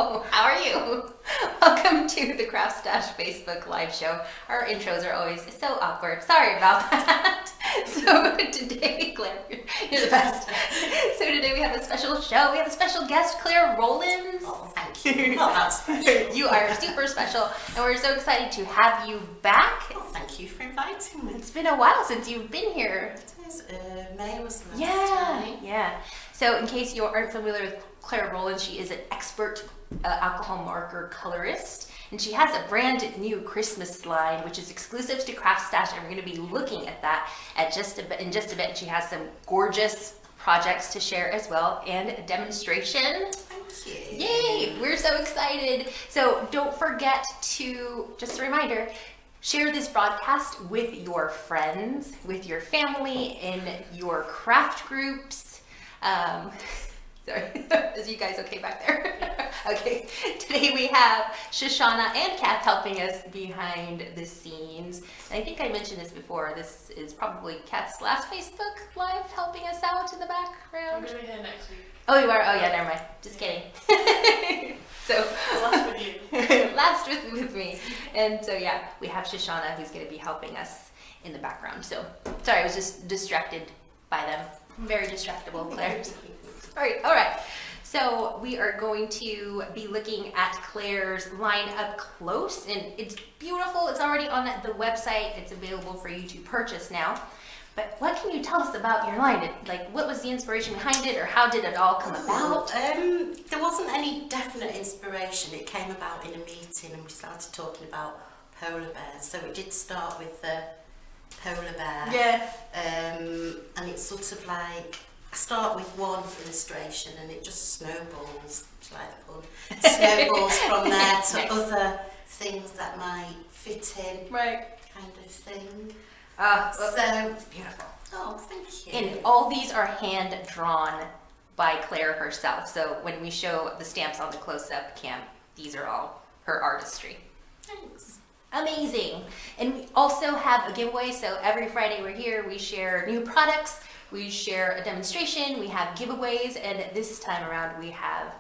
Hello, how are you? Welcome to the CraftStash Facebook live show. Our intros are always so awkward. Sorry about that. So today, Claire, you're the best. So today we have a special show. We have a special guest, Clare Rowlands. Oh, thank you. Not that special. You are super special, and we're so excited to have you back. Oh, thank you for inviting me. It's been a while since you've been here. It is. May was the last time. Yeah. So in case you aren't familiar with Clare Rowlands, she is an expert alcohol marker colorist, and she has a brand new Christmas line which is exclusive to CraftStash, and we're going to be looking at that in just a bit. She has some gorgeous projects to share as well, and a demonstration. Thank you. Yay! We're so excited. So don't forget to, just a reminder, share this broadcast with your friends, with your family, in your craft groups. Sorry, is you guys okay back there? Okay, today we have Shoshana and Kath helping us behind the scenes. And I think I mentioned this before, this is probably Kath's last Facebook Live helping us out in the background. I'm going to be here next week. Oh, you are? Oh yeah, never mind. Just kidding. So Last with you. last with me. And so yeah, we have Shoshana who's going to be helping us in the background. So sorry, I was just distracted by them. I'm very distractible, Claire. All right. So we are going to be looking at Claire's line up close, and it's beautiful. It's already on the website. It's available for you to purchase now. But what can you tell us about your line? What was the inspiration behind it, or how did it all come about? There wasn't any definite inspiration. It came about in a meeting, and we started talking about polar bears. So it did start with the polar bear. Yeah. And it's sort of like, I start with one illustration and it just snowballs, which I like the pun, snowballs from there to Nice. other things that might fit in, Right. kind of thing. So it's beautiful. Oh, thank you. And all these are hand drawn by Claire herself. So when we show the stamps on the close-up cam, these are all her artistry. Thanks. Amazing. And we also have a giveaway. So every Friday we're here, we share new products, we share a demonstration, we have giveaways, and this time around we have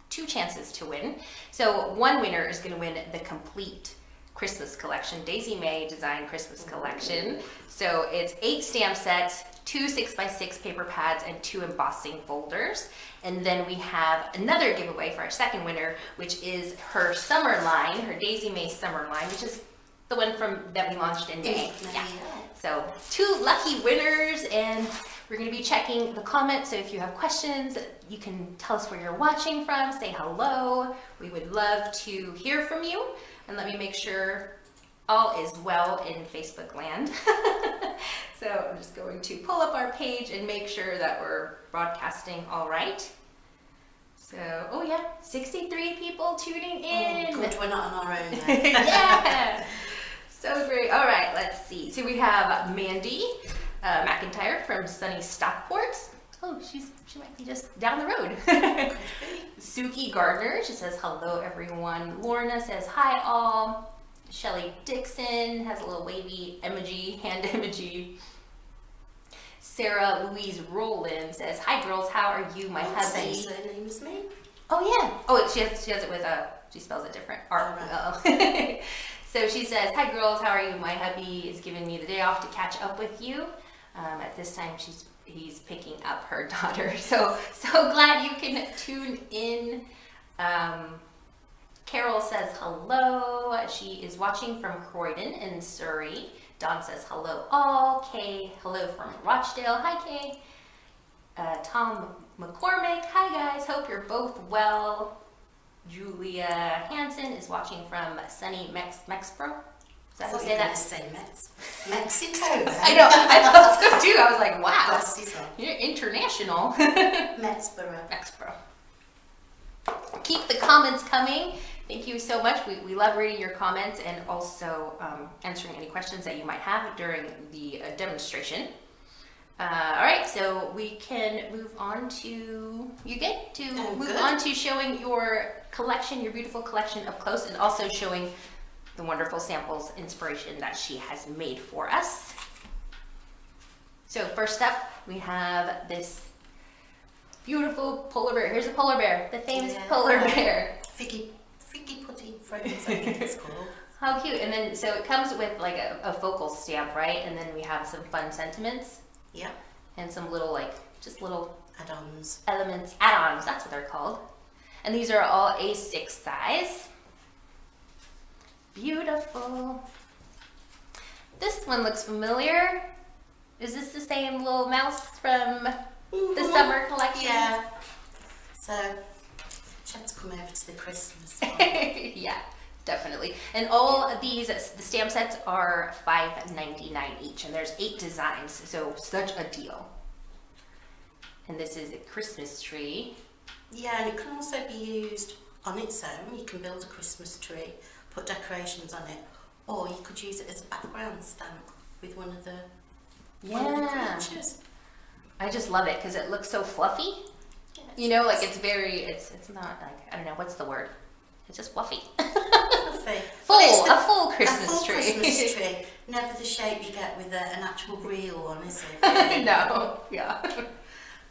2 chances to win. So one winner is going to win the complete Christmas collection, Daisy Mae Design Christmas collection. So it's 8 stamp sets, 2 6x6 paper pads, and 2 embossing folders. And then we have another giveaway for our second winner, which is her summer line, her Daisy Mae summer line, which is the one that we launched in May. Yeah. So 2 lucky winners, and we're going to be checking the comments. So if you have questions, you can tell us where you're watching from, say hello. We would love to hear from you. And let me make sure all is well in Facebook land. So I'm just going to pull up our page and make sure that we're broadcasting all right. So, oh yeah, 63 people tuning in. Oh, good, we're not on our own then. Yeah, so great. All right, let's see. So we have Mandy McIntyre from sunny Stockport. Oh, she might be just down the road. Suki Gardner, she says hello everyone. Lorna says hi all. Shelly Dixon has a little wavy emoji, hand emoji. Sarah Louise Rowland says, hi girls, how are you? My hubby. Same name's me. Oh yeah. Oh, she has it with she spells it different. Right. So she says, hi girls, how are you? My hubby is giving me the day off to catch up with you. At this time he's picking up her daughter. So glad you can tune in. Carol says hello. She is watching from Croydon in Surrey. Dawn says hello all. Kay, hello from Rochdale. Hi Kay. Tom McCormick, hi guys, hope you're both well. Julia Hansen is watching from sunny Mexbro. Is that how you say that? Mexico. I know, I thought so too. I was like, wow, That's you're international. Mexboro. Keep the comments coming. Thank you so much. We love reading your comments and also answering any questions that you might have during the demonstration. All right, so we can move on to, move on to showing your collection, your beautiful collection up close, and also showing the wonderful samples inspiration that she has made for us. So first up, we have this beautiful polar bear. Here's a polar bear, the famous polar bear. figgy pudding frames, I think it's called. How cute. And then, so it comes with like a focal stamp, right? And then we have some fun sentiments Yep, and some little like, just little add-ons. elements, add-ons, that's what they're called. And these are all A6 size. Beautiful. This one looks familiar. Is this the same little mouse from the summer collection? Yeah. So, she had to come over to the Christmas one. Yeah, definitely. And all of these, the stamp sets are $5.99 each, and there's 8 designs, so such a deal. And this is a Christmas tree. Yeah, and it can also be used on its own. You can build a Christmas tree, put decorations on it, or you could use it as a background stamp with one of the creatures. I just love it because it looks so fluffy. Yeah, You know, like it's very, it's not like, I don't know, what's the word? It's just fluffy. fluffy. Full, Well, it's a full a Christmas full tree. Christmas tree. Never the shape you get with an actual real one, is it? No, yeah.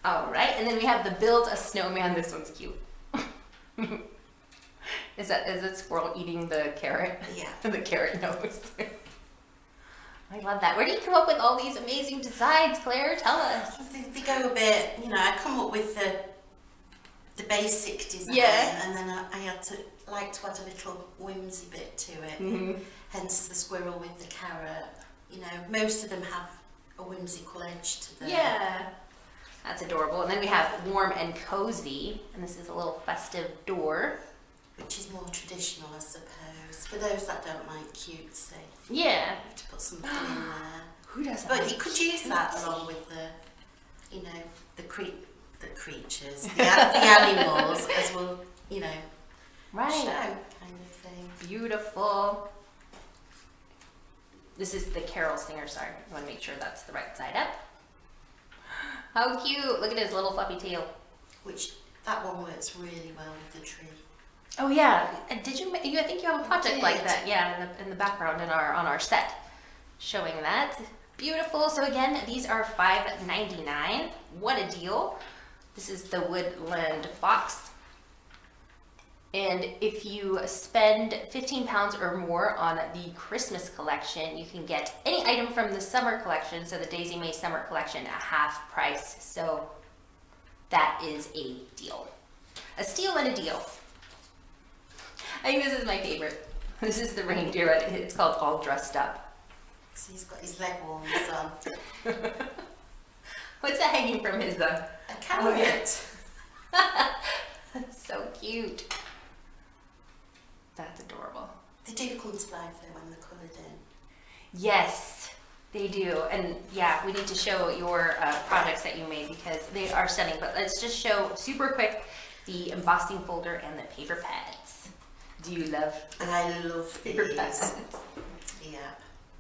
All right, and then we have the build a snowman. This one's cute. Is it squirrel eating the carrot? Yeah. The carrot nose. I love that. Where do you come up with all these amazing designs, Claire? Tell us. They go a bit, I come up with the basic design, Yeah. and then I had to add a little whimsy bit to it. Mm-hmm. Hence the squirrel with the carrot. Most of them have a whimsical edge to them. Yeah. That's adorable. And then we have warm and cozy, and this is a little festive door. Which is more traditional, I suppose. For those that don't like cutesy, Yeah. you have to put something in there. Who doesn't? But like you could use that cutesy? along with the creatures, the animals, as well, Right. show kind of thing. Beautiful. This is the carol singer. Sorry, I want to make sure that's the right side up. How cute! Look at his little fluffy tail. Which that one works really well with the tree. Oh yeah, and did you? I think you have a project like did. that. Yeah, in the background on our set, showing that. Beautiful. So again, these are $5.99. What a deal! This is the Woodland Fox. And if you spend £15 or more on the Christmas collection, you can get any item from the summer collection, so the Daisy Mae summer collection, at half price. So that is a deal. A steal and a deal. I think this is my favorite. This is the reindeer. It's called All Dressed Up. So he's got his leg warmers on. What's that hanging from his A carrot. That's so cute. That's adorable. They do come to life though when they're coloured in. Yes, they do. And yeah, we need to show your projects that you made because they are stunning. But let's just show super quick the embossing folder and the paper pads. Do you love I love paper these. pads? Yeah.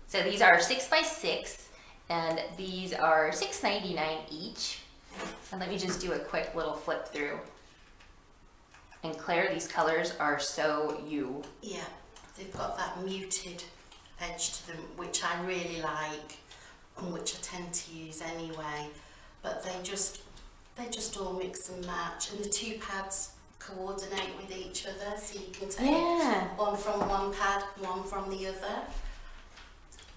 So these are 6x6 and these are $6.99 each. And let me just do a quick little flip through. And Claire, these colors are so you. Yeah. They've got that muted edge to them, which I really like, and which I tend to use anyway. But they just all mix and match, and the two pads coordinate with each other, so you can take one from one pad, one from the other.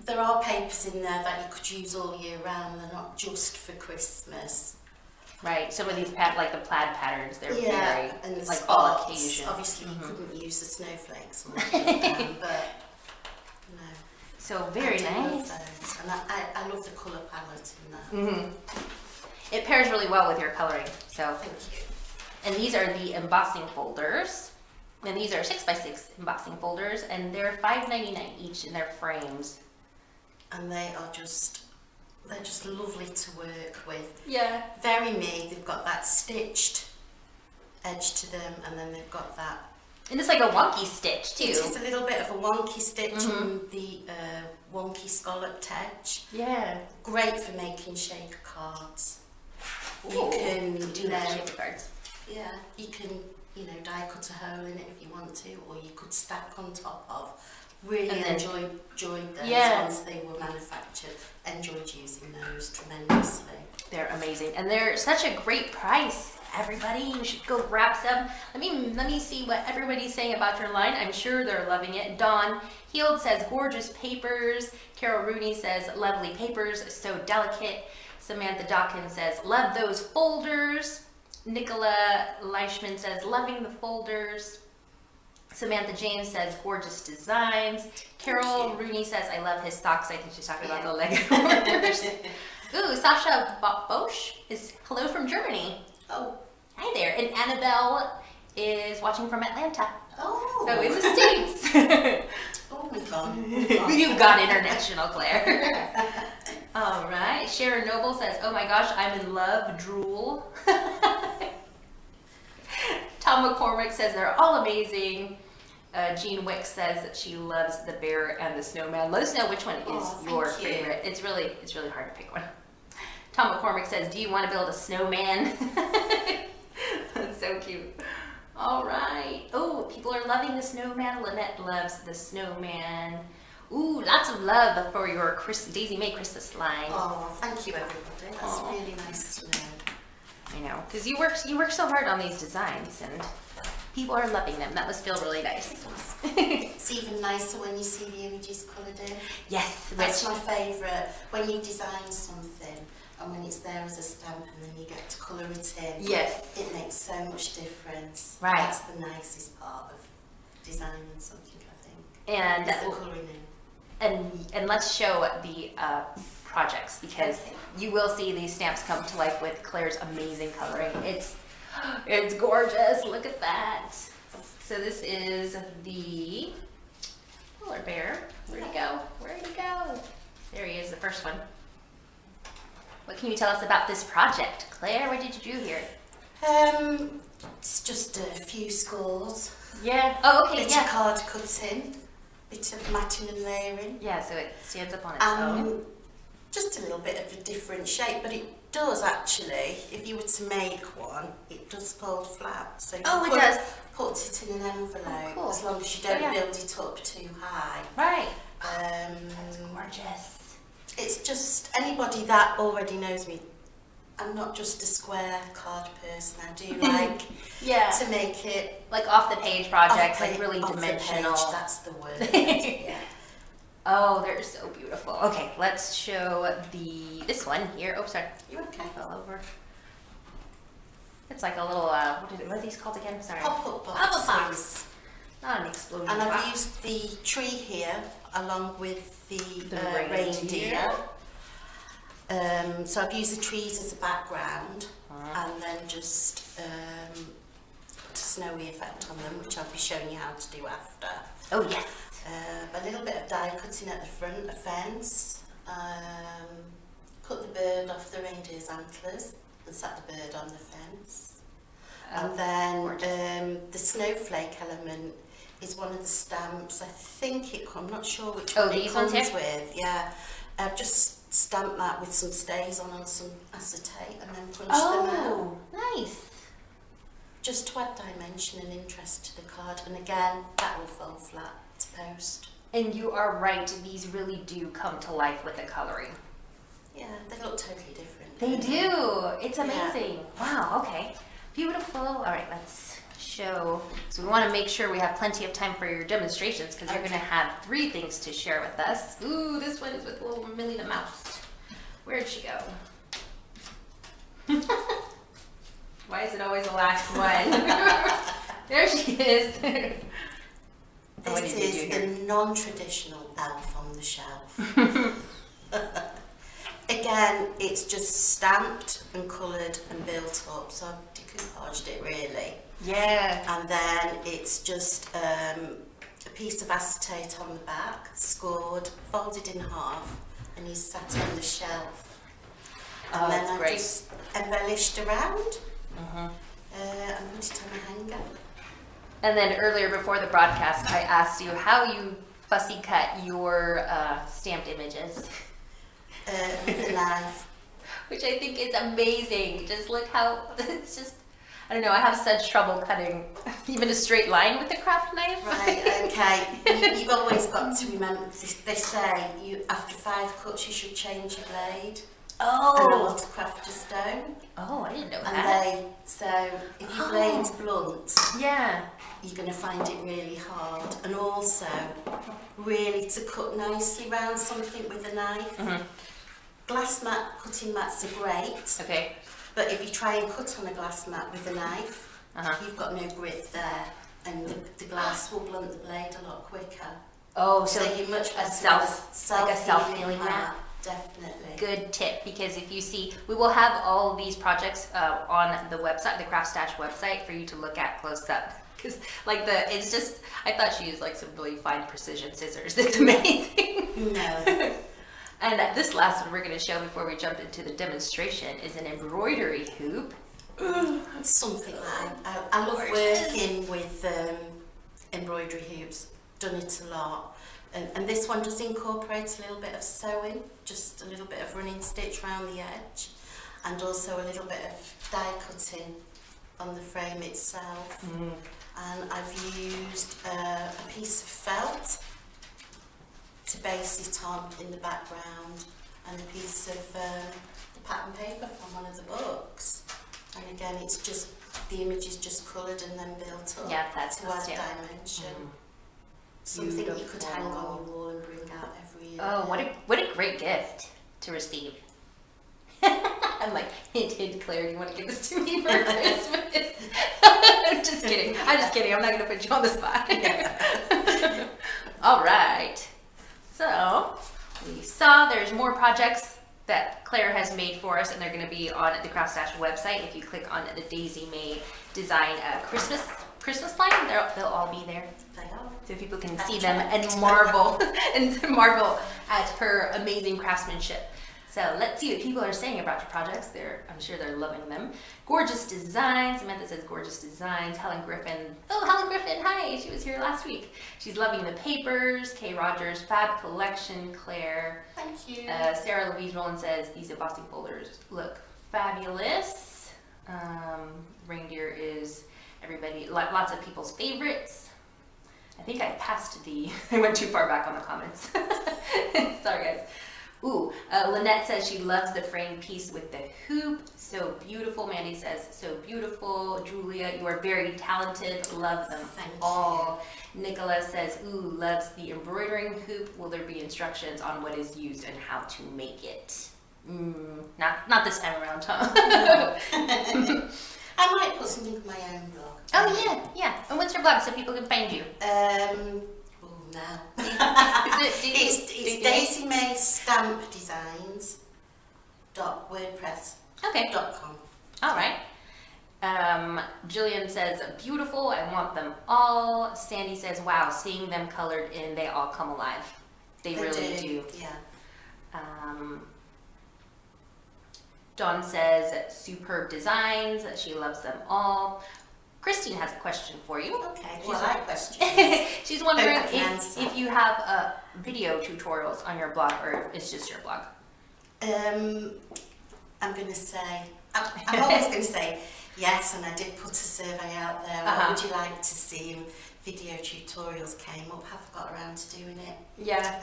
There are papers in there that you could use all year round. They're not just for Christmas. Right, some of these like the plaid patterns, they're very, and the like all spots. occasion. Obviously, you couldn't use the snowflakes all the time, but no. So very I do love nice. those. And I love the colour palette in that. Mm-hmm. It pairs really well with your coloring. So, Thank you. and these are the embossing folders, and these are 6x6 embossing folders, and they're $5.99 each in their frames. And they're just lovely to work with. Yeah. Very me. They've got that stitched edge to them, and then they've got that. And it's like a wonky stitch too. It is a little bit of a wonky stitch and the wonky scalloped edge. Yeah. Great for making shaped cards. Ooh, You can, do that shape cards. yeah, you can, die cut a hole in it if you want to, or you could stack on top of. Really And then- enjoyed those Yeah. once they were manufactured. Enjoyed using those tremendously. They're amazing, and they're such a great price. everybody. You should go grab some. Let me see what everybody's saying about your line. I'm sure they're loving it. Dawn Heald says gorgeous papers. Carol Rooney says lovely papers, so delicate. Samantha Dawkins says love those folders. Nicola Leishman says loving the folders. Samantha James says gorgeous designs. Carol Rooney says I love his socks. I think she's talking about the Lego orders. Ooh, Sasha Bosch is hello from Germany. Oh. Hi there. And Annabelle is watching from Atlanta. Oh. So in the States. Oh, we've gone. You've got international, Claire. All right. Sharon Noble says, oh my gosh, I'm in love, drool. Tom McCormick says they're all amazing. Jean Wick says that she loves the bear and the snowman. Let us know which one is your favorite. It's really hard to pick one. Tom McCormick says, do you want to build a snowman? That's so cute. All right. Oh, people are loving the snowman. Lynette loves the snowman. Ooh, lots of love for your Daisy Mae Christmas line. Oh, thank you, everybody. That's really nice to know. I know, because you work so hard on these designs, and people are loving them. That must feel really nice. It's even nicer when you see the images coloured in. Yes, That's my favourite. When you design something and when it's there as a stamp and then you get to colour it in. Yes. It makes so much difference. Right. That's the nicest part of designing something, I think. And is the colouring in. and let's show the projects, because you will see these stamps come to life with Claire's amazing coloring. It's gorgeous. Look at that. So this is the polar bear. Where'd he go? Where'd he go? There he is, the first one. What can you tell us about this project? Claire, what did you do here? It's just a few scores. Yeah. Oh, okay, Bit of card cutting, bit of matting and layering. Yeah, so it stands up on its own. Just a little bit of a different shape, but it does actually, if you were to make one, it does fold flat. So you It does. Put it in an envelope, cool. as long as you don't build it up too high. Right. That's Gorgeous. It's just, anybody that already knows me, I'm not just a square card person. I do like to make it like off the page projects, like really off the dimensional. page, that's the word. Yeah. Oh, they're so beautiful. Okay, let's show this one here. Oh, sorry. You okay? I fell over. It's like a little, what are these called again? Sorry. Pop-up box. Pop-up box. Not an explosion And I've box. used the tree here along with the reindeer. reindeer. So I've used the trees as a background and then just put a snowy effect on them, which I'll be showing you how to do after. Oh, yes. A little bit of die cutting at the front, a fence. Cut the bird off the reindeer's antlers and sat the bird on the fence. And then the snowflake element is one of the stamps. I think I'm not sure which one it comes with. Yeah, I've just stamped that with some stays on some acetate and then punched them out. Oh, nice. Just to add dimension and interest to the card. And again, that will fold flat to post. And you are right, these really do come to life with the coloring. Yeah, they look totally different. They do. It's amazing. Wow, okay. Beautiful. All right, let's show. So we want to make sure we have plenty of time for your demonstrations, because you're going to have 3 things to share with us. Ooh, this one is with little Millie the mouse. Where'd she go? Why is it always the last one? There she is. This is the non-traditional elf on the shelf. Again, it's just stamped and coloured and built up, so I've decoupaged it really. Yeah. And then it's just a piece of acetate on the back, scored, folded in half, and he's sat on the shelf. And then I've just embellished around and put it on a hanger. And then earlier before the broadcast, I asked you how you fussy cut your stamped images. With a knife. Which I think is amazing. Just look how, it's just, I don't know, I have such trouble cutting even a straight line with a craft knife. Right, okay. You've always got to remember, they say after 5 cuts you should change your blade. and a Oh, watercrafter stone. oh, I didn't know And that. so if your Oh. blade's blunt, Yeah. you're going to find it really hard. And also, really to cut nicely round something with a knife. Mhm. Glass mat, cutting mats are great, Okay. but if you try and cut on a glass mat with a knife, Uh-huh. you've got no grip there, and the glass will blunt the blade a lot quicker. Oh, So so you're much a better self- like a self-healing mat? mat. Definitely. good tip, because if you see, we will have all of these projects on the website, the CraftStash website, for you to look at close up. Because it's just, I thought she used like some really fine precision scissors. It's amazing. No. And this last one we're going to show before we jump into the demonstration is an embroidery hoop. Something like I love working with embroidery hoops. Done it a lot. And this one does incorporate a little bit of sewing, just a little bit of running stitch around the edge, and also a little bit of die cutting on the frame itself. And I've used a piece of felt to base it on in the background, and a piece of the pattern paper from one of the books. And again, it's just, the image is just coloured and then built up Yeah, that's to the add step. dimension. Something you could hang on Beautiful. your wall and bring out every year. Oh, what a great gift to receive. I'm like, hint, Claire, do you want to give this to me for Christmas? I'm just kidding. I'm not going to put you on the spot. All right. So, we saw there's more projects that Claire has made for us, and they're going to be on the CraftStash website. If you click on the Daisy Mae Design Christmas line, they'll all be there. They are. So people can see them and marvel at her amazing craftsmanship. So let's see what people are saying about your projects. I'm sure they're loving them. Gorgeous designs. Samantha says gorgeous designs. Helen Griffin. Oh, Helen Griffin. Hi. She was here last week. She's loving the papers. Kay Rogers. Fab collection. Claire. Thank you. Sarah Louise Rowland says these embossing folders look fabulous. Reindeer is lots of people's favorites. I think I I went too far back on the comments. Sorry guys. Ooh, Lynette says she loves the framed piece with the hoop. So beautiful. Mandy says, so beautiful. Julia, you are very talented. Love them Thank all. Nicola says, ooh, loves the embroidering hoop. Will there be instructions on what is used and how to make it? Not this time around, huh? I might put something on my own blog. Oh yeah. And what's your blog so people can find you? No. Is it It's Daisy Mae Stamp Designs .wordpress.com. Okay. All right. Jillian says, beautiful, I want them all. Sandy says, wow, seeing them colored in, they all come alive. They really do. Yeah. Dawn says, superb designs, she loves them all. Christine has a question for you. Okay. Well, I questions. She's wondering I can answer. if you have video tutorials on your blog, or it's just your blog. I'm going to say, I'm always going to say yes, and I did put a survey out there. What would you like to see? And video tutorials came up. Haven't got around to doing it. Yeah.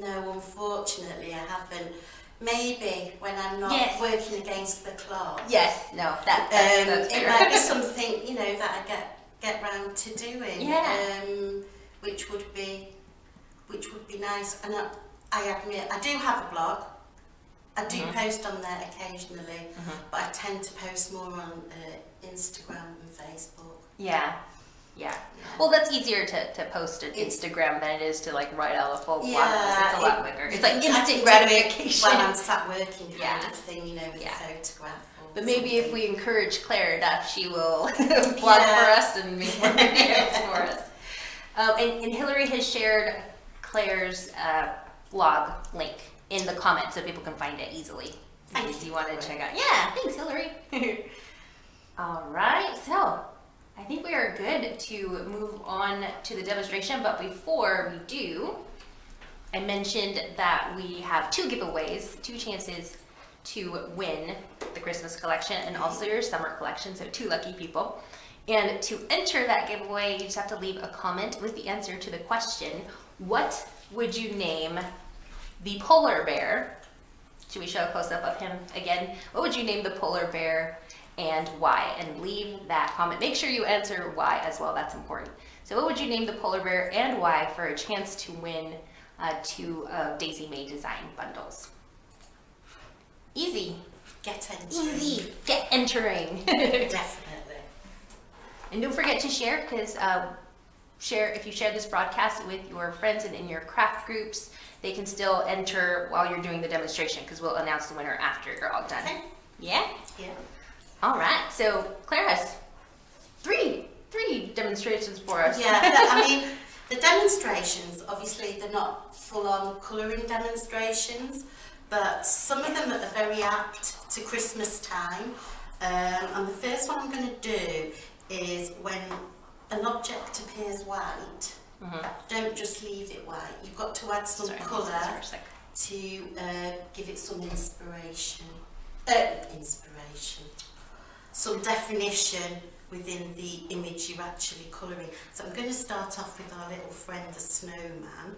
No, unfortunately, I haven't. Maybe when I'm not Yes. working against the clock. Yes. No. That's It fair. might be something that I get round to doing. Yeah. Which would be nice. And I admit I do have a blog. I do post on there occasionally, but I tend to post more on Instagram and Facebook. Yeah. Well, that's easier to post on Instagram than it is to write out a full blog post. It's a lot quicker. It's like instant gratification. While I'm sat working kind Yeah. of thing, with Yeah. a photograph. Or But maybe if something. we encourage Claire enough, she will blog for us and make more videos for us. And Hillary has shared Claire's blog link in the comments so people can find it easily. In case you want to check out. Yeah, thanks, Hillary. All right, so I think we are good to move on to the demonstration, but before we do, I mentioned that we have 2 giveaways, 2 chances to win the Christmas collection and also your summer collection, so 2 lucky people. And to enter that giveaway, you just have to leave a comment with the answer to the question, what would you name the polar bear Should we show a close-up of him again? What would you name the polar bear and why? And leave that comment. Make sure you answer why as well. That's important. So what would you name the polar bear and why for a chance to win 2 Daisy Mae Design bundles? Easy. Get entering. Easy. Get entering. Definitely. And don't forget to share, because if you share this broadcast with your friends and in your craft groups, they can still enter while you're doing the demonstration, because we'll announce the winner after you're all done. Okay. Yeah? Yeah. All right. So Claire has three demonstrations for us. Yeah, I mean, the demonstrations, obviously, they're not full-on colouring demonstrations, but some of them are very apt to Christmas time. And the first one I'm going to do is when an object appears white, don't just leave it white. You've got to add some colour to give it some inspiration. Some definition within the image you're actually colouring. So I'm going to start off with our little friend, the snowman.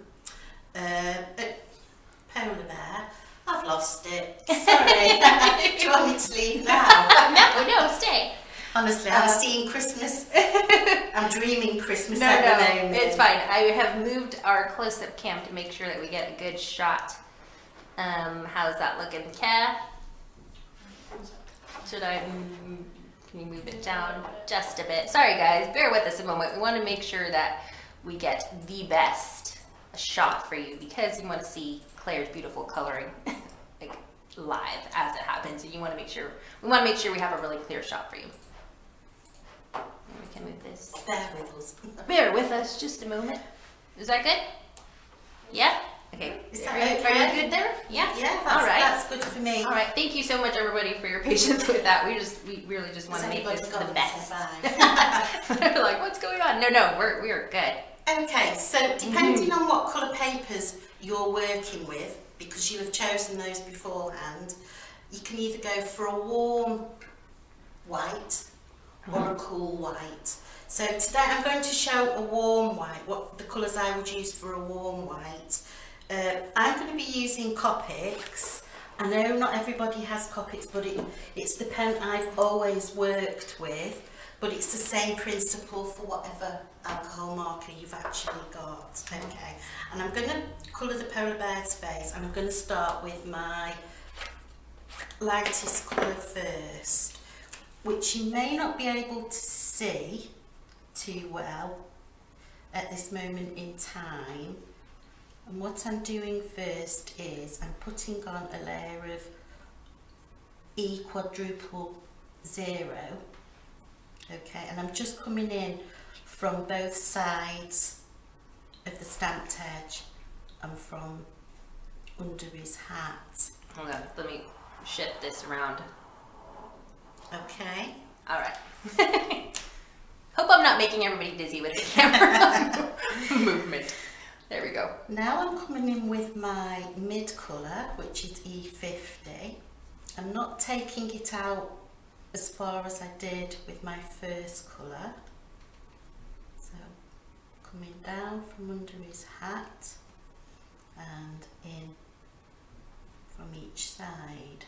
Polar bear. I've lost it. Sorry. Do you want me to leave now? No, stay. Honestly, I'm seeing Christmas. I'm dreaming Christmas No, at the moment. it's fine. I have moved our close-up cam to make sure that we get a good shot. How's that looking, Kat? Should I? Can you move it down just a bit? Sorry, guys. Bear with us a moment. We want to make sure that we get the best shot for you, because you want to see Claire's beautiful coloring like live as it happens, and we want to make sure we have a really clear shot for you. And we can move this. Bear with us just a moment. Is that good? Yeah? Okay. Is that Are okay? you good there? Yeah? Yeah, All right. that's good for me. All right. Thank you so much, everybody, for your patience with that. We really just want to make this the best. They're like, what's going on? No, we're good. Okay, so depending on what colour papers you're working with, because you have chosen those beforehand, you can either go for a warm white or a cool white. So today I'm going to show a warm white, what the colours I would use for a warm white. I'm going to be using Copics. I know not everybody has Copics, but it's the pen I've always worked with, but it's the same principle for whatever alcohol marker you've actually got. Okay, and I'm going to colour the polar bear's face, and I'm going to start with my lightest colour first, which you may not be able to see too well at this moment in time. And what I'm doing first is I'm putting on a layer of E⁻⁻⁻⁻, okay, and I'm just coming in from both sides of the stamped edge and from under his hat. Hold on, let me shift this around. Okay. All right. Hope I'm not making everybody dizzy with the camera movement. There we go. Now I'm coming in with my mid colour, which is E50. I'm not taking it out as far as I did with my first colour. So coming down from under his hat and in from each side.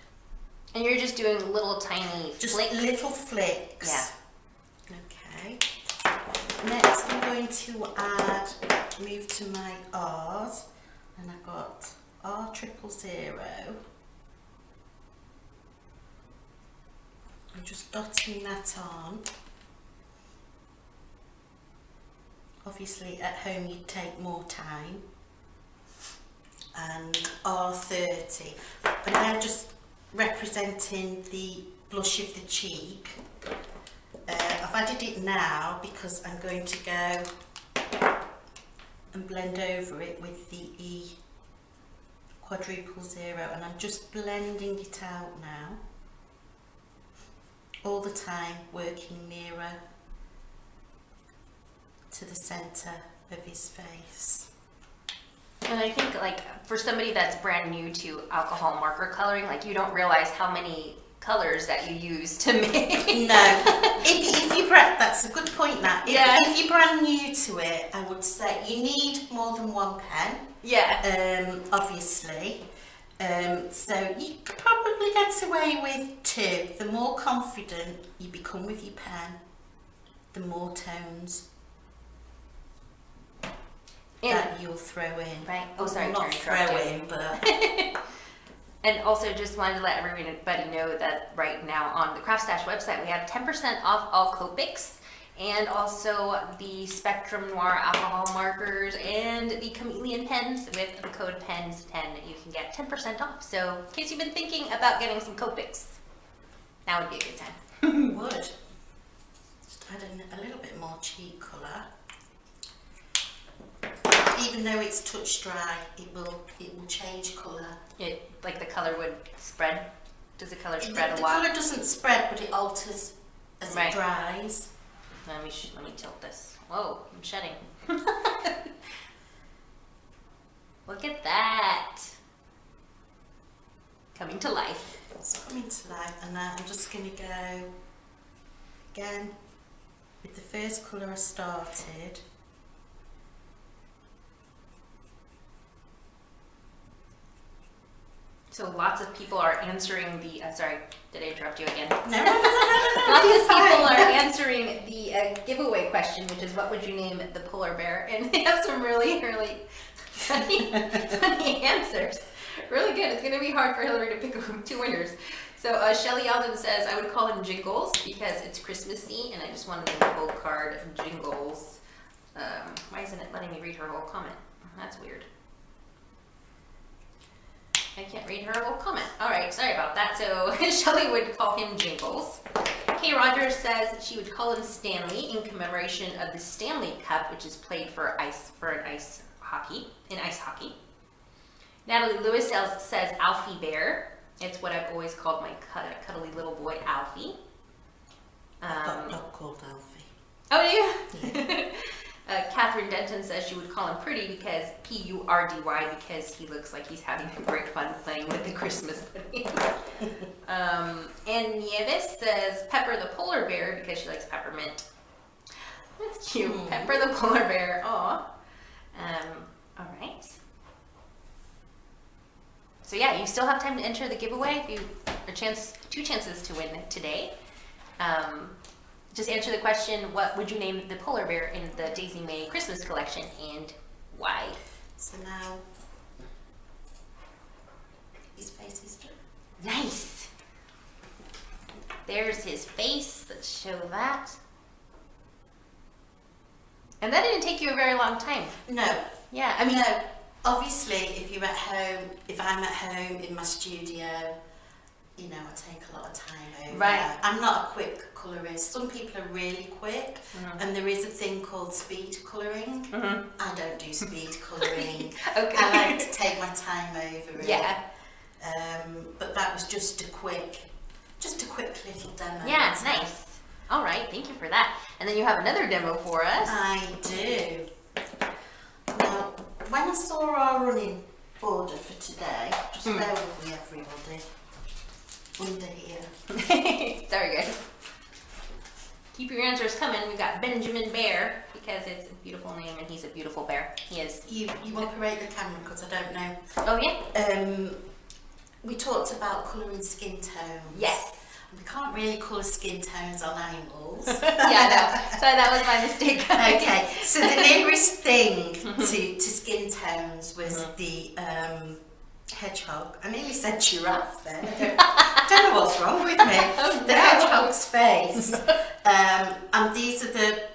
And you're just doing little tiny Just flicks. little flicks. Yeah. Okay. Next I'm going to move to my R's, and I've got R000. I'm just dotting that on. Obviously at home you'd take more time. And R30. And I'm just representing the blush of the cheek. I've added it now because I'm going to go and blend over it with the E⁻⁻⁻, and I'm just blending it out now, all the time working nearer to the centre of his face. And I think, like, for somebody that's brand new to alcohol marker coloring, like, you don't realize how many colors that you use to make. No, if you're that's a good point, Nat. If you're brand new to it, I would say you need more than one pen. Yeah. Obviously. So you could probably get away with 2. The more confident you become with your pen, the more tones that you'll throw in. Right. Oh, sorry. Well, not throw in, but And also just wanted to let everybody know that right now on the CraftStash website, we have 10% off all Copics and also the Spectrum Noir alcohol markers and the Chameleon pens with the code PENS10. You can get 10% off. So in case you've been thinking about getting some Copics, now would be a good time. would. Just add in a little bit more cheek colour. Even though it's touch dry, it will change colour. It like the color would spread. Does the color The spread a lot? colour doesn't spread, but it alters as Right. it dries. Let me tilt this. Whoa, I'm shedding. Look at that. Coming to life. It's coming to life, and I'm just going to go again with the first colour I started. So lots of people are answering the, sorry, did I interrupt you again? No. Lots of people are answering the giveaway question, which is what would you name the polar bear? And they have some really, really funny answers. Really good. It's going to be hard for Hillary to pick 2 winners. So Shelly Alden says, I would call him Jingles because it's Christmassy, and I just wanted to name the whole card Jingles. Why isn't it letting me read her whole comment? That's weird. I can't read her whole comment. All right, sorry about that. So Shelly would call him Jingles. Kay Rogers says she would call him Stanley in commemoration of the Stanley Cup, which is played for ice hockey. Natalie Lewis says Alfie Bear. It's what I've always called my cuddly little boy, Alfie. I've got a dog called Alfie. Oh, do you? Catherine Denton says she would call him Pretty because P-U-R-D-Y because he looks like he's having great fun playing with the Christmas pudding. And Nieves says Pepper the Polar Bear because she likes peppermint. That's cute. Pepper the Polar Bear. Aw. All right. So yeah, you still have time to enter the giveaway. If you 2 chances to win today. Just answer the question, what would you name the polar bear in the Daisy Mae Christmas collection and why? So now his face is done. Nice. There's his face. Let's show that. And that didn't take you a very long time. No. Yeah, I mean, No. Obviously, if you're at home, if I'm at home in my studio, you know, I take a lot of time over. Right. I'm not a quick colorist. Some people are really quick, and there is a thing called speed colouring. I don't do speed colouring. Okay. I like to take my time over it. yeah. But that was just a quick little demo. Yeah, it's nice. All right, thank you for that. And then you have another demo for us. I do. Now, when I saw our running order for today, just bear with me, everybody. Under here. Sorry, guys. Keep your answers coming. We've got Benjamin Bear because it's a beautiful name and he's a beautiful bear. He is. You operate the camera because I don't know. Oh, yeah? We talked about colouring skin tones. Yes. We can't really colour skin tones on animals. Yeah, no. Sorry, that was my mistake. Okay, so the nearest thing to skin tones was the hedgehog. I nearly said giraffe then. I don't know what's wrong with me. The hedgehog's face. And these are the,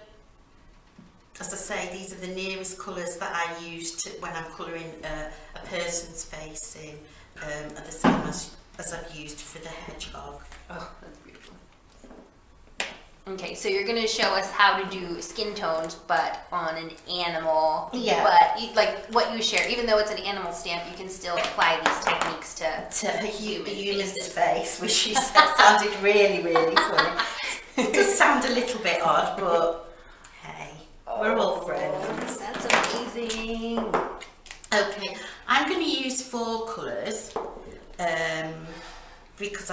as I say, these are the nearest colours that I use to, when I'm colouring a person's face in, are the same as I've used for the hedgehog. Oh, that's beautiful. Okay, so you're going to show us how to do skin tones, but on an animal. Yeah. But like what you share, even though it's an animal stamp, you can still apply these techniques to A human's faces. face, which she said sounded really, really funny. It does sound a little bit odd, but hey, we're all friends. That's amazing. Okay, I'm going to use 4 colours because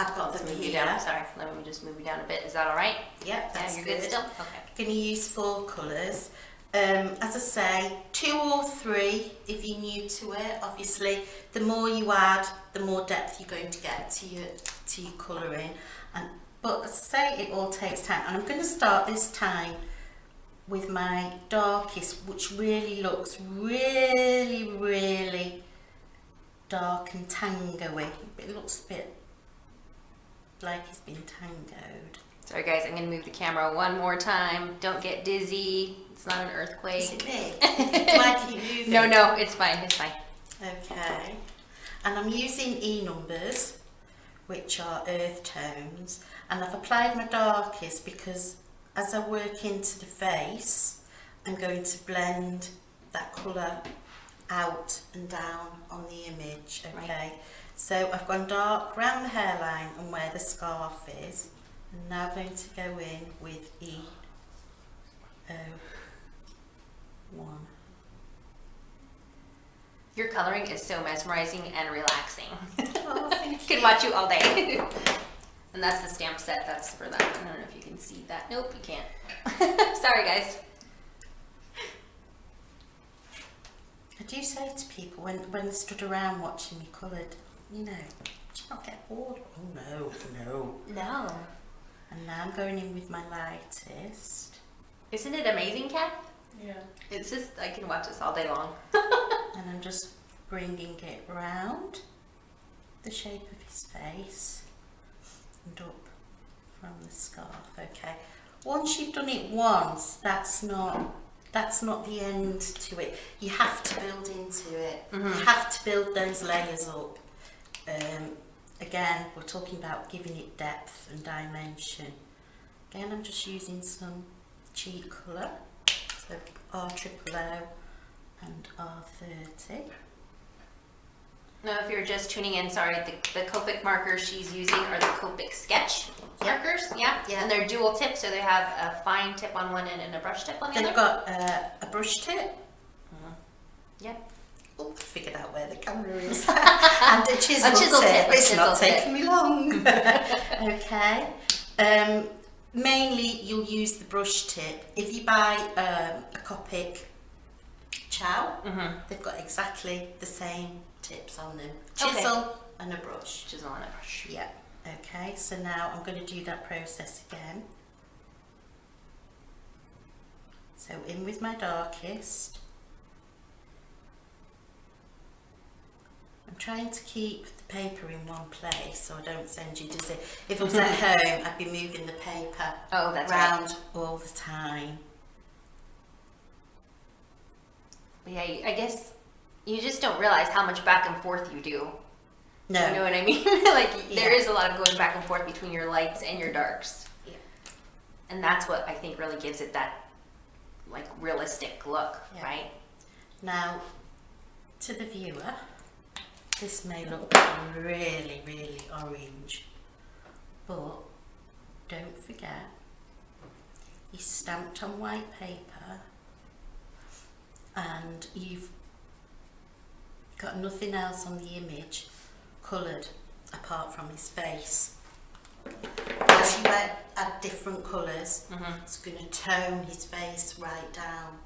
I've got them Move you here. down. Sorry, let me just move you down a bit. Is that all right? Yep, that's yeah, you're good still. Okay. Going to use 4 colours. As I say, 2 or 3 if you're new to it. Obviously, the more you add, the more depth you're going to get to your colouring. But as I say, it all takes time. And I'm going to start this time with my darkest, which really looks really dark and tango-y. It looks a bit like it's been tangoed. Sorry guys, I'm gonna move the camera one more time. Don't get dizzy. It's not an earthquake. Is it big? Do I keep moving? No, it's fine, it's fine. Okay. And I'm using E numbers, which are earth tones. And I've applied my darkest because as I work into the face, I'm going to blend that colour out and down on the image, okay? Right. So I've gone dark around the hairline and where the scarf is. And now I'm going to go in with E01. Your coloring is so mesmerizing and relaxing. Oh, thank Could you. watch you all day. And that's the stamp set, that's for that. I don't know if you can see that. Nope, you can't. Sorry guys. I do say to people when they stood around watching me coloured, you know, did you not get bored? Oh no. No. And now I'm going in with my lightest. Isn't it amazing, Kat? Yeah. It's just, I can watch this all day long. And I'm just bringing it round the shape of his face and up from the scarf. Okay. Once you've done it once, that's not the end to it. You have to build into it. You have to build those layers up. Again, we're talking about giving it depth and dimension. Again, I'm just using some cheek colour, so R00 and R30. Now, if you're just tuning in, sorry, the Copic markers she's using are the Copic sketch markers, yeah? Yeah. And they're dual tip, so they have a fine tip on one end and a brush tip on the They've other. got a brush tip. Yep. Oh, I figured out where the camera is. And a chisel, chisel tip, a It's chisel not tip. taking me long. Okay. Mainly, you'll use the brush tip. If you buy a Copic chow, they've got exactly the same tips on them. Chisel and a brush. Chisel and a brush. Yeah. Okay, so now I'm going to do that process again. So in with my darkest. I'm trying to keep the paper in one place so I don't send you dizzy. If I was at home, I'd be moving the paper Oh, that's around all the time. But yeah, I guess you just don't realize how much back and forth you do. No. You know what I mean? Like, there Yeah. is a lot of going back and forth between your lights and your darks. Yeah. And that's what I think really gives it that, like, realistic look, Yeah. right? Now, to the viewer, this may look really orange, but don't forget, you stamped on white paper and you've got nothing else on the image coloured apart from his face. As you add different colours, it's going to tone his face right down.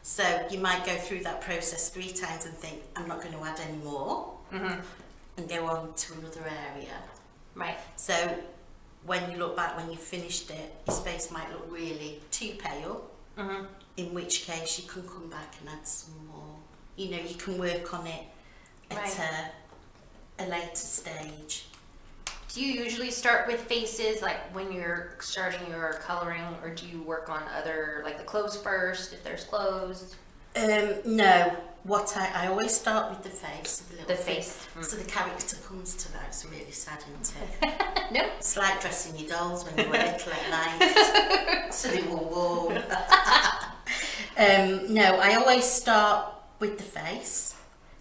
So you might go through that process 3 times and think, I'm not going to add any more, and go on to another area. Right. So when you look back, when you've finished it, his face might look really too pale, in which case you can come back and add some more. You know, you can work on it at Right. a later stage. Do you usually start with faces, like when you're starting your coloring, or do you work on other, like the clothes first, if there's clothes? No, what I always start with the face. The little The thing, face. so the character comes to life. It's really sad, isn't it? No. It's like dressing your dolls when you were little at night, so they were warm. No, I always start with the face,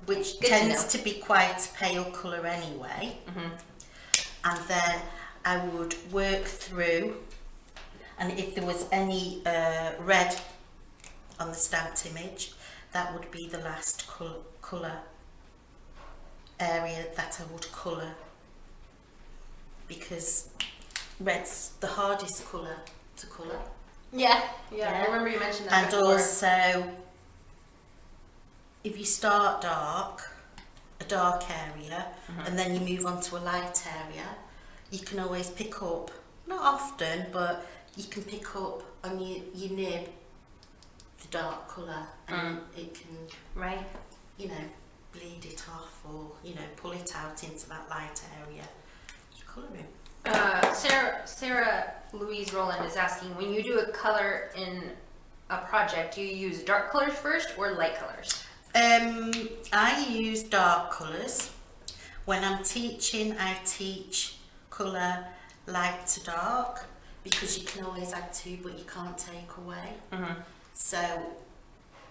which Good to tends know. to be quite a pale colour anyway. And then I would work through, and if there was any red on the stamped image, that would be the last colour area that I would colour, because red's the hardest colour to colour. Yeah. Yeah. I remember you mentioned that And before. also, if you start a dark area, and then you move on to a light area, you can always pick up, not often, but you can pick up on your nib the dark colour, and it can, Right. you know, bleed it off, or, you know, pull it out into that light area. You're colouring. Sarah Louise Rowland is asking, when you do a color in a project, do you use dark colors first or light colors? I use dark colours. When I'm teaching, I teach colour light to dark, because you can always add to, but you can't take away. So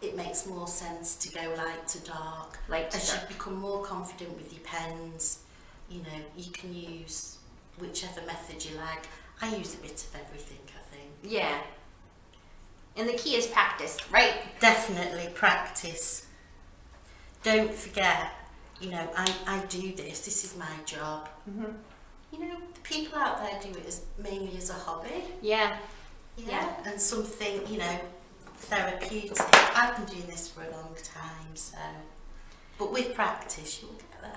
it makes more sense to go light to dark. Light to As dark. you become more confident with your pens, you know, you can use whichever method you like. I use a bit of everything, I think. Yeah. And the key is practice, right? Definitely practice. Don't forget, you know, I do this is my job. You know, the people out there do it mainly as a hobby. Yeah. Yeah. And something, you know, therapeutic. I've been doing this for a long time, so. But with practice, you'll get there.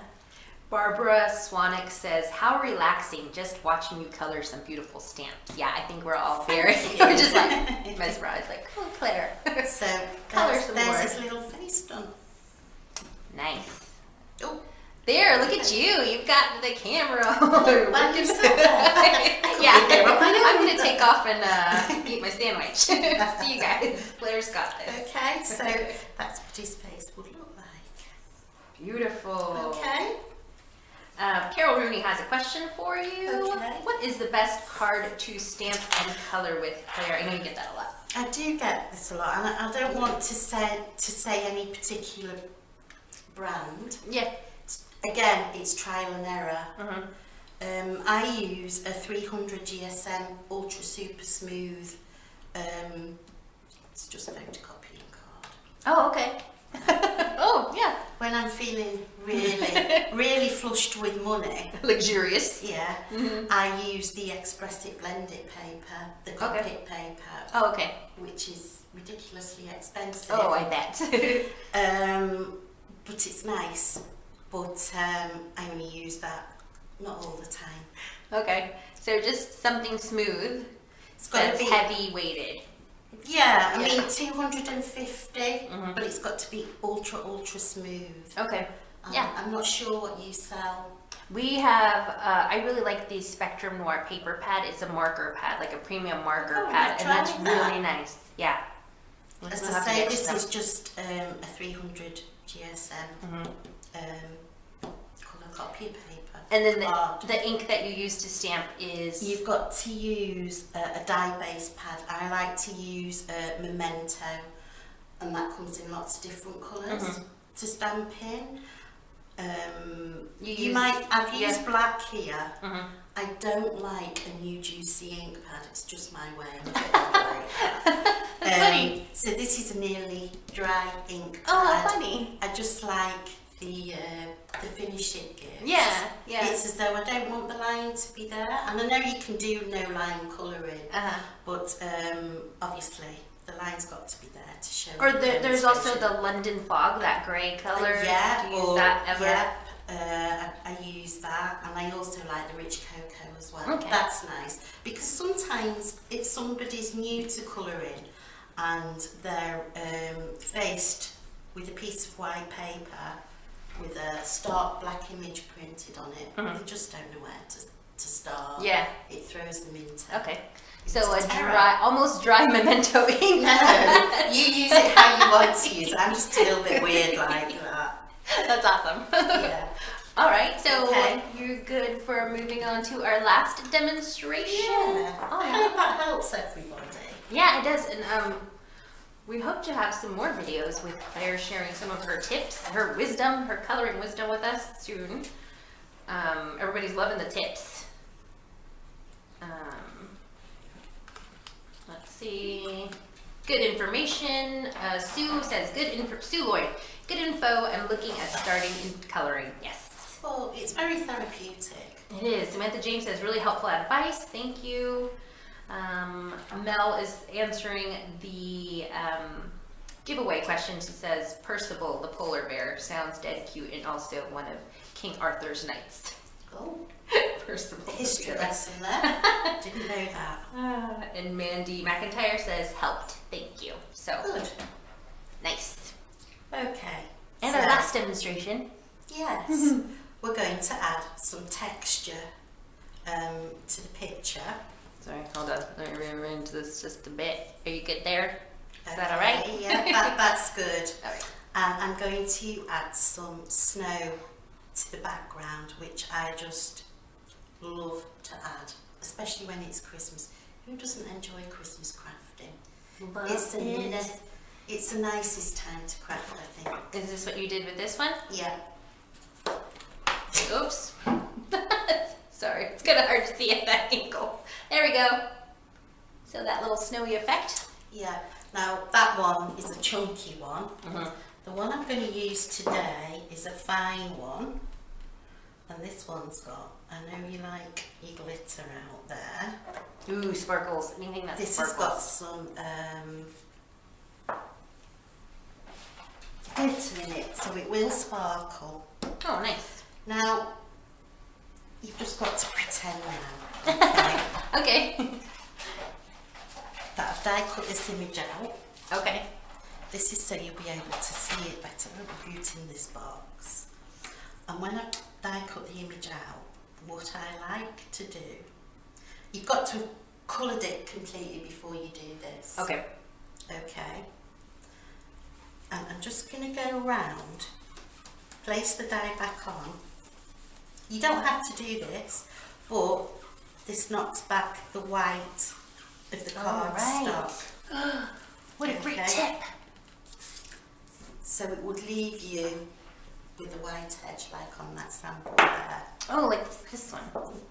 Barbara Swanick says, how relaxing just watching you color some beautiful stamps. Yeah, I think we're all very, we're just like mesmerized, like, oh, Claire. So Color some there's more. his little face done. Nice. Oh, There, look at you. You've got the camera. well, you said that. Yeah, I'm going to take off and eat my sandwich. See you guys. Claire's got this. Okay, so that's what his face would look like. Beautiful. Okay. Carol Rooney has a question for you. Okay. What is the best card to stamp and color with, Claire? I know you get that a lot. I do get this a lot, and I don't want to say any particular brand. Yeah. Again, it's trial and error. I use a 300 GSM Ultra Super Smooth. It's just a photocopying card. Oh, okay. Oh, yeah. When I'm feeling really flushed with money, Luxurious. yeah, I use the Express It Blend It paper, the Copic paper, Oh, okay. which is ridiculously expensive. Oh, I bet. But it's nice. But I only use that not all the time. Okay. So just something smooth It's got to that's be heavy weighted. Yeah, I Yeah. mean 250, but it's got to be ultra smooth. Okay. Yeah. I'm not sure what you sell. We have, I really like the Spectrum Noir paper pad. It's a marker pad, like a premium marker Oh, pad, and that's tried that. really nice. Yeah. As We'll I have to say, get this some. is just a 300 GSM colour copy paper. And then Hard. the ink that you use to stamp is... You've got to use a dye-based pad. I like to use a Memento, and that comes in lots of different colours to stamp in. I've used black here. I don't like a new juicy ink pad. It's just my way. I'm a bit like that. So this is a nearly dry ink pad. Oh, funny. I just like the finish it gives. Yeah, yeah. It's as though I don't want the line to be there, and I know you can do no line colouring, but obviously the line's got to be there to show. Or the there's also demonstration. the London Fog, that grey colour. Yeah, Do you use that ever? Yep, I use that, and I also like the rich cocoa as well. Okay. That's nice, because sometimes if somebody's new to colouring and they're faced with a piece of white paper with a stark black image printed on it, they just don't know where to start. Yeah. It throws them into Okay. So It's a terror. almost dry Memento ink. No, you use it how you want to use it. I'm just a little bit weird like that. That's awesome. Yeah. All right, so Okay. you're good for moving on to our last demonstration. Yeah. Oh, I yeah. hope that helps everybody. Yeah, it does, and we hope to have some more videos with Claire sharing some of her tips, her wisdom, her coloring wisdom with us soon. Everybody's loving the tips. Let's see. Good information. Sue says Sue Lloyd. Good info. I'm looking at starting in coloring. Yes. Well, it's very therapeutic. It is. Samantha James says really helpful advice. Thank you. Mel is answering the giveaway question. She says, Percival, the polar bear, sounds dead cute and also one of King Arthur's knights. Oh, Percival. history lesson there. Didn't know that. And Mandy McIntyre says, helped. Thank you. So, Good. nice. Okay. And so, our last demonstration. Yes, we're going to add some texture to the picture. Sorry, hold on. Let me rearrange this just a bit. Are you good there? Is that all Okay, right? Yeah, that's good. All right. And I'm going to add some snow to the background, which I just love to add, especially when it's Christmas. Who doesn't enjoy Christmas crafting? It's the nicest time to craft, I think. Is this what you did with this one? Yeah. Oops. Sorry, it's kind of hard to see at that angle. There we go. So that little snowy effect. Yeah. Now that one is a chunky one. Mhm. The one I'm going to use today is a fine one, and this one's got, I know you like your glitter out there. Ooh, sparkles. Anything that This sparkles. has got some glitter in it, so it will sparkle. Oh, nice. Now, you've just got to pretend now, okay, Okay. that I've die cut this image out. Okay. This is so you'll be able to see it better. I'll put it in this box. And when I've die cut the image out, what I like to do, you've got to have coloured it completely before you do this. Okay. Okay. And I'm just going to go around, place the die back on. You don't have to do this, but this knocks back the white of the cardstock. What a great Okay. tip. So it would leave you with the white edge like on that sample there. Oh, like this one.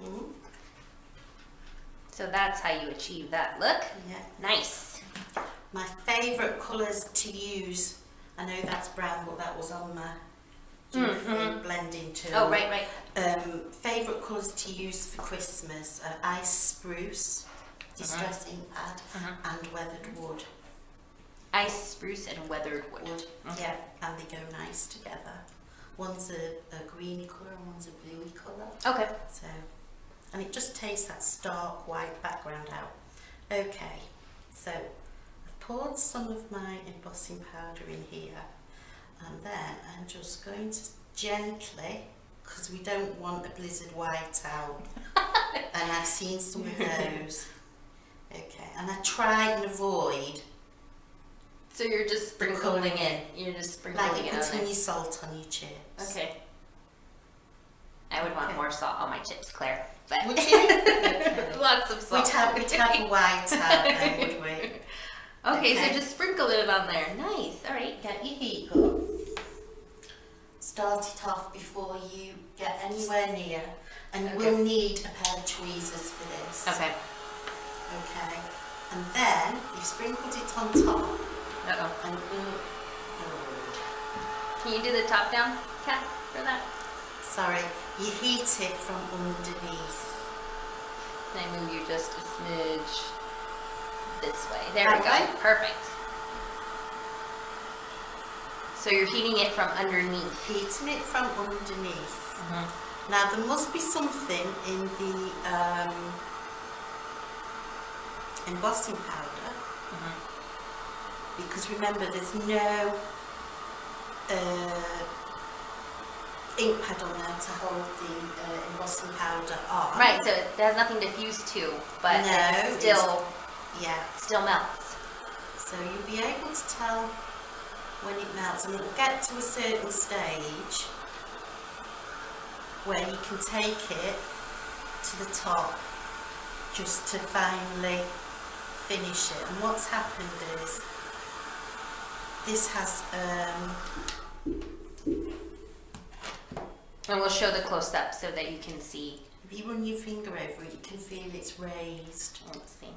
Mhm. So that's how you achieve that look. Yeah. Nice. My favourite colours to use, I know that's brown, but that was on my blending tool. Oh, right. Favourite colours to use for Christmas are ice spruce, distress ink pad, and weathered wood. Ice, spruce, and weathered wood. Okay. Yeah, and they go nice together. One's a greeny colour and one's a bluey colour. Okay. So, and it just takes that stark white background out. Okay, so I've poured some of my embossing powder in here, and then I'm just going to gently, because we don't want a blizzard white out, and I've seen some of those. Okay, and I try and avoid So you're just sprinkling it. You're just sprinkling like it on putting there. your salt on your chips. Okay. I would want Okay. more salt on my chips, Claire. But Would you? Okay. Lots of salt. We'd have a white out then, would we? Okay, Okay. so just sprinkle it on there. Nice. All right. Get your heat up. Start it off before you get anywhere near, and you will need a pair of tweezers for this. Okay. Okay. And then you've sprinkled it on top, Uh-oh. and Can you do the top down, Kat, for that? sorry, you heat it from underneath. Can I move you just a smidge this way? There we That go. way? Perfect. So you're heating it from underneath. Heating it from underneath. Mm-hmm. Now there must be something in the embossing powder, because remember there's no ink pad on there to hold the embossing powder on. Right, so it has nothing to fuse to, but No, it still Yeah, still melts. so you'll be able to tell when it melts, and it'll get to a certain stage where you can take it to the top just to finally finish it. And what's happened is this has And we'll show the close up so that you can see. if you run your finger over it, you can feel it's raised. Let's see.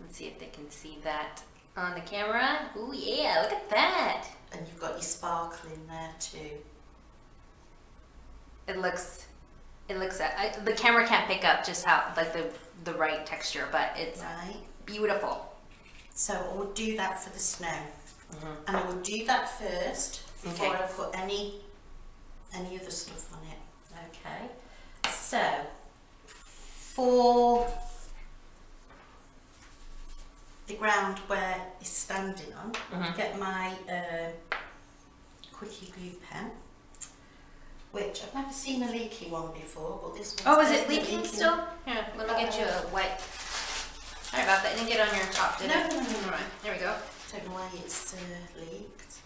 Let's see if they can see that on the camera. Ooh, yeah, look at that. And you've got your sparkle in there too. It It looks at the camera can't pick up just how like the right texture, but it's Right. beautiful. So I would do that for the snow. And I would do that first before Okay. I put any other stuff on it. Okay. So for the ground where it's standing on, get my quickie glue pen, which I've never seen a leaky one before, but this one's Oh, is it definitely leaking still? Here, let me get you a wet. Sorry about that. It didn't get on your top, did No, it? no, no, no. Alright, there we go. Don't know why it's leaked.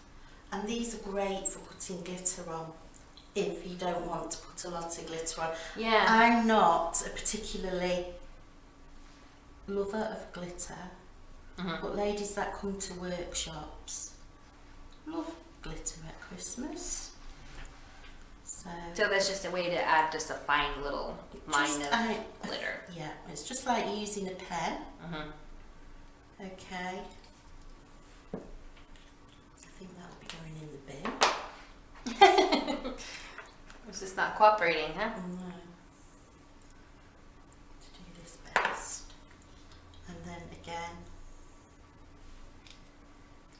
And these are great for putting glitter on if you don't want to put a lot of glitter on. Yeah. I'm not a particularly lover of glitter, but ladies that come to workshops love glitter at Christmas. So that's just a way to add just a fine little line Just, of glitter. yeah, it's just like using a pen. Okay. I think that'll be going in the bin. It's just not cooperating, huh? No. To do this best. And then again,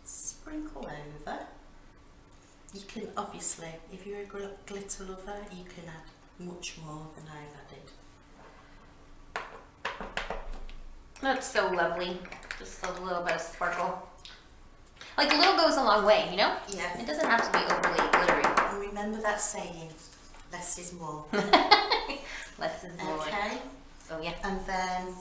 sprinkle over. You can obviously, if you're a glitter lover, you can add much more than I've added. That's so lovely. Just a little bit of sparkle. Like a little goes a long way, you know? Yeah. It doesn't have to be overly glittery. And remember that saying, less is more. Less is more. Okay. Oh yeah. And then,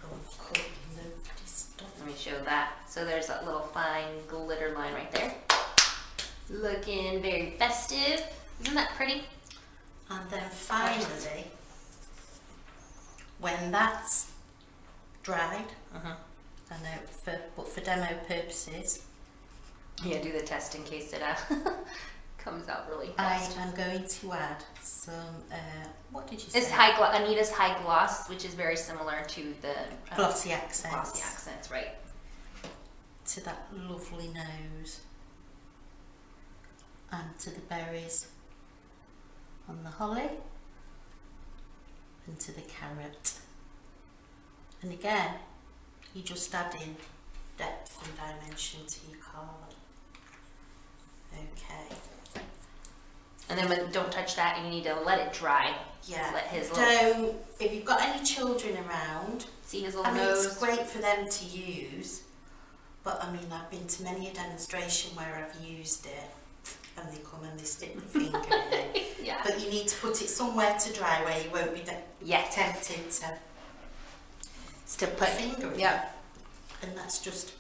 cut the stuff. Let me show that. So there's that little fine glitter line right there. Looking very festive. Isn't that pretty? And then finally, when that's dried, I know, but for demo purposes, Yeah, do the test in case it comes out really I fast. am going to add some, what did you say? It's Anita's High Gloss, which is very similar to the Glossy accents. glossy accents, right? To that lovely nose. And to the berries on the holly. And to the carrot. And again, you just add in depth and dimension to your card. Okay. And then don't touch that, and you need to let it dry. Yeah. Let his So if you've got any children around, see his little I mean, nose. it's great for them to use. But I mean, I've been to many a demonstration where I've used it, and they come and they stick the finger in it. Yeah. But you need to put it somewhere to dry where you won't be Yes. tempted to To put put. a finger in. Yeah. And that's just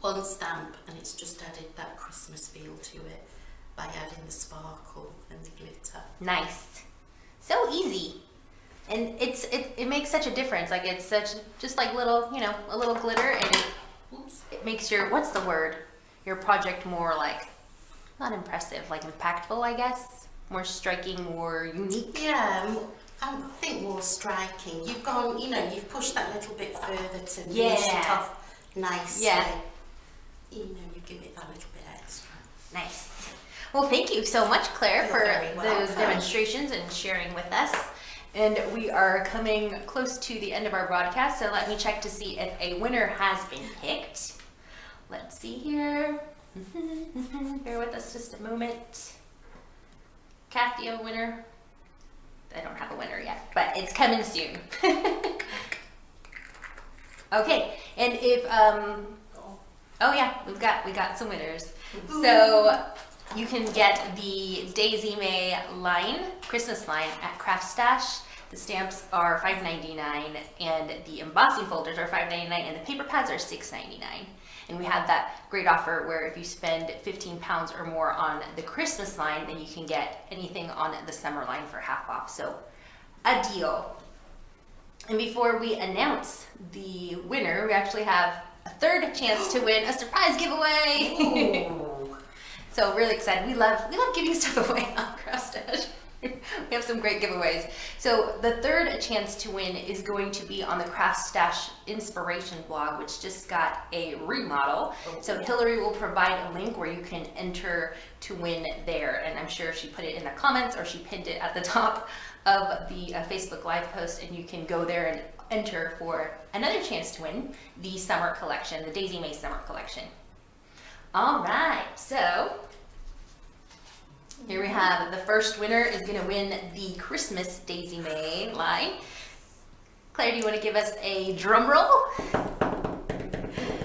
one stamp, and it's just added that Christmas feel to it by adding the sparkle and the glitter. Nice. So easy. And it makes such a difference. Like it's such just like little, you know, a little glitter, and it makes your, what's the word? Your project more like, not impressive, like impactful, I guess. More striking, more unique. Yeah, I think more striking. You've gone, you know, you've pushed that little bit further to finish Yeah. it off nicely. Yeah. You know, you give it that little bit extra. Nice. Well, thank you so much, Claire, You're for very those welcome. demonstrations and sharing with us. And we are coming close to the end of our broadcast, so let me check to see if a winner has been picked. Let's see here. Bear with us just a moment. Kathy, you have a winner? I don't have a winner yet, but it's coming soon. Okay, and if oh yeah, we got some winners. So you can get the Daisy Mae line, Christmas line at CraftStash. The stamps are $5.99 and the embossing folders are $5.99 and the paper pads are $6.99. And we have that great offer where if you spend 15 pounds or more on the Christmas line, then you can get anything on the summer line for half off. So a deal. And before we announce the winner, we actually have a third chance to win a surprise giveaway. Ooh. So really excited. We love giving stuff away on CraftStash. We have some great giveaways. So the third chance to win is going to be on the CraftStash inspiration blog, which just got a remodel. So Hillary will provide a link where you can enter to win there. And I'm sure she put it in the comments or she pinned it at the top of the Facebook Live post, and you can go there and enter for another chance to win the summer collection, the Daisy Mae summer collection. All right, so here we have the first winner is going to win the Christmas Daisy Mae line. Claire, do you want to give us a drum roll?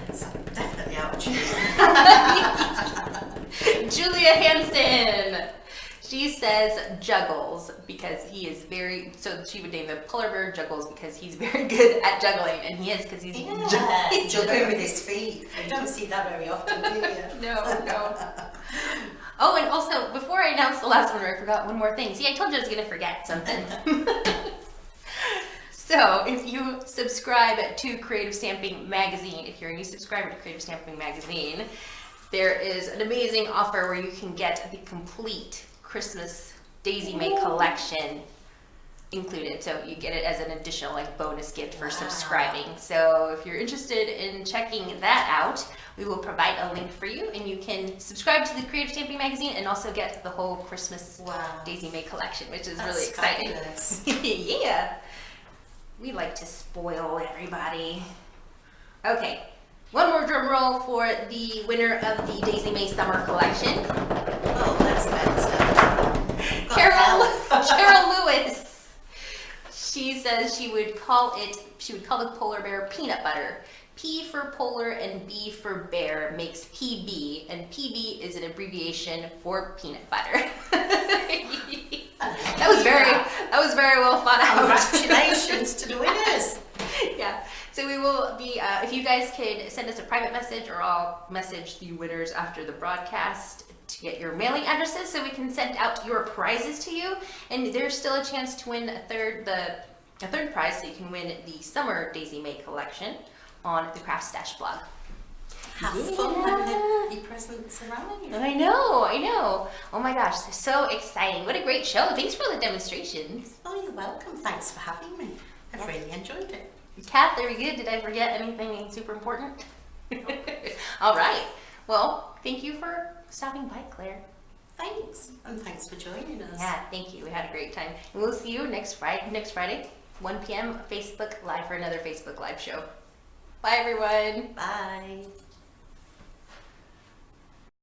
It's definitely out of tune. Julia Hansen. She says Juggles because he is so she would name the polar bear Juggles because he's very good at juggling, and he is because he's Juggling with his feet. You don't see that very often, do you? No. Oh, and also, before I announce the last winner, I forgot one more thing. See, I told you I was going to forget something. So, if you subscribe to Creative Stamping Magazine, if you're a new subscriber to Creative Stamping Magazine, there is an amazing offer where you can get the complete Christmas Daisy Mae collection included. So you get it as an additional bonus gift for subscribing. So if you're interested in checking that out, we will provide a link for you, and you can subscribe to the Creative Stamping Magazine and also get the whole Christmas Daisy Mae collection, which is really exciting. Yeah. We like to spoil everybody. Okay. One more drum roll for the winner of the Daisy Mae Summer Collection. Oh, that's better. Cheryl Lewis. She says she would call the polar bear peanut butter. P for polar and B for bear makes PB, and PB is an abbreviation for peanut butter. That was very well thought out. Congratulations to the winners. Yeah. So we will be, if you guys could send us a private message, or I'll message the winners after the broadcast to get your mailing addresses so we can send out your prizes to you. And there's still a chance to win a third prize, so you can win the Summer Daisy Mae collection on the CraftStash blog. Have fun when the presents arrive. I know. Oh my gosh, they're so exciting. What a great show. Thanks for the demonstrations. Oh, you're welcome. Thanks for having me. I've really enjoyed it. Kath, are we good? Did I forget anything super important? All right. Well, thank you for stopping by, Claire. Thanks. And thanks for joining us. Yeah, thank you. We had a great time. And we'll see you next Friday, 1 p.m. Facebook Live for another Facebook Live show. Bye, everyone. Bye.